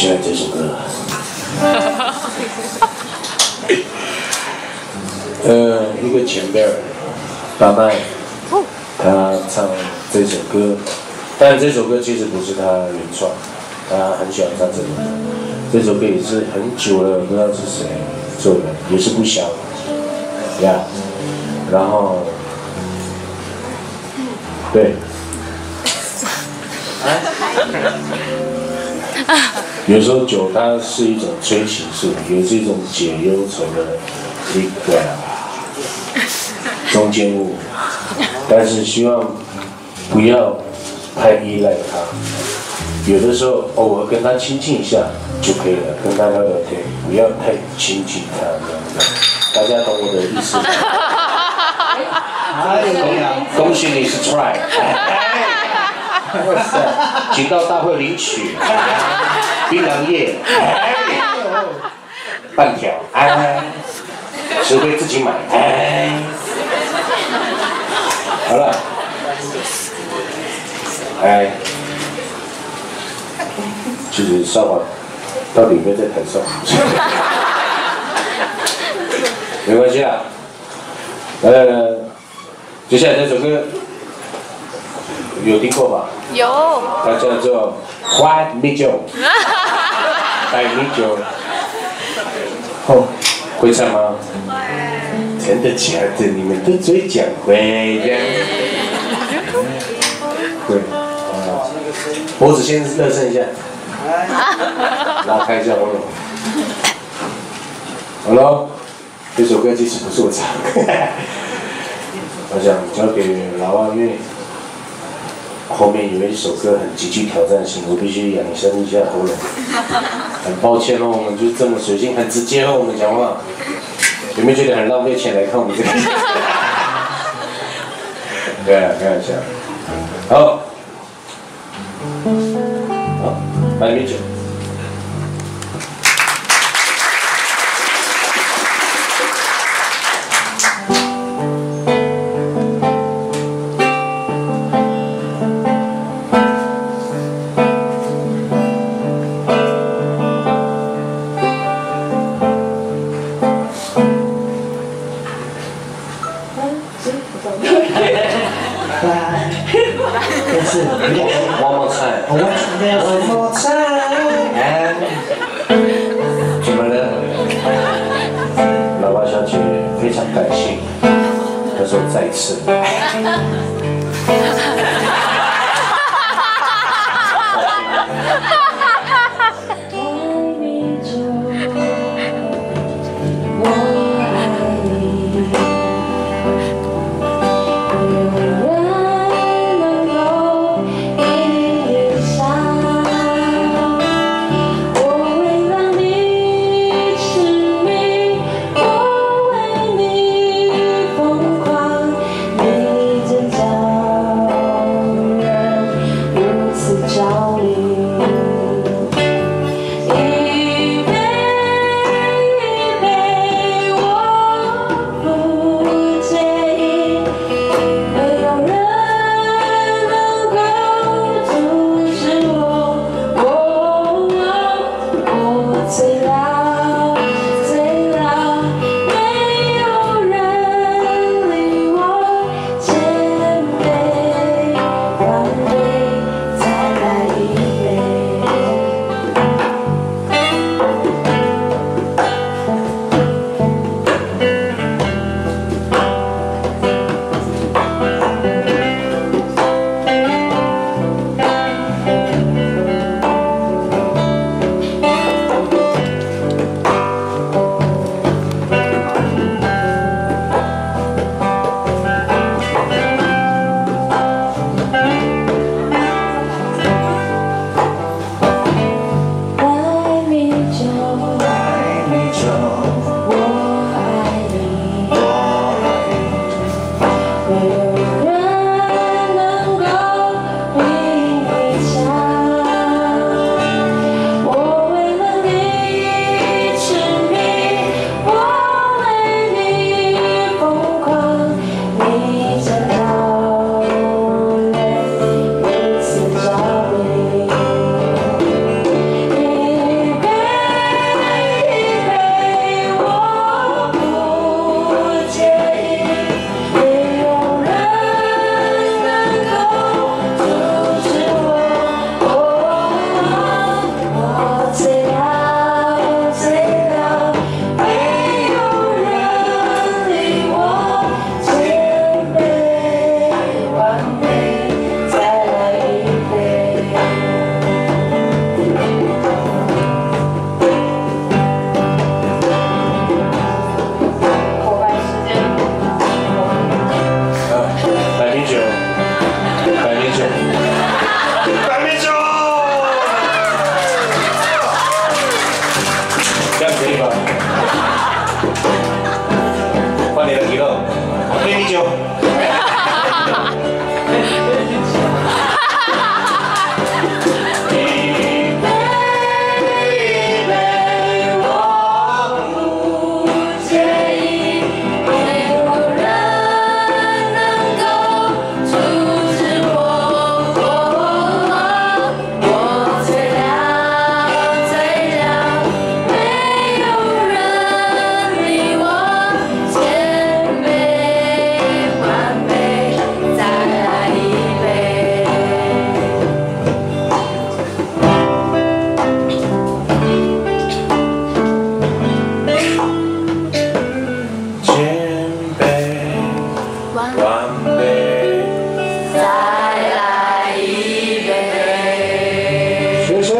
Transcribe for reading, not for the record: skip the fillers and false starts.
喜欢这首歌。一个前辈大麦，他唱这首歌，但这首歌其实不是他原创，他很喜欢唱这首歌。这首歌也是很久了，不知道是谁做的，也是不小，呀。然后，对。有时候酒它是一种催情术，也是一种解忧愁的一个中间物，但是希望不要太依赖它。有的时候偶尔跟他亲近一下就可以了，跟他聊聊天，不要太亲近他这样子。大家懂我的意思吗？恭喜你是 try。哇塞！请到大会领取槟榔叶，半条，吃亏自己买，好了，其实少华到底有没有在台上？没关系啦，接下来这首歌。有听过吧？有。它叫做《花米酒》，白米酒。哦，会唱吗？真的假的？你们都嘴讲会这样？会。脖子先热身一下，拉开一下喉咙。好了，这首歌其实不是我唱，我想交给老阿月。后面有一首歌很极具挑战性，我必须养生一下喉咙。很抱歉哦，我们就这么随性，很直接哦，我们讲话。有没有觉得很浪费钱来看我们这个？对啊，开玩笑。好，好，白米酒。One more time. One more time. And 怎么了？老爸小姐非常感性，她说再次。完美，再来一杯。谢谢。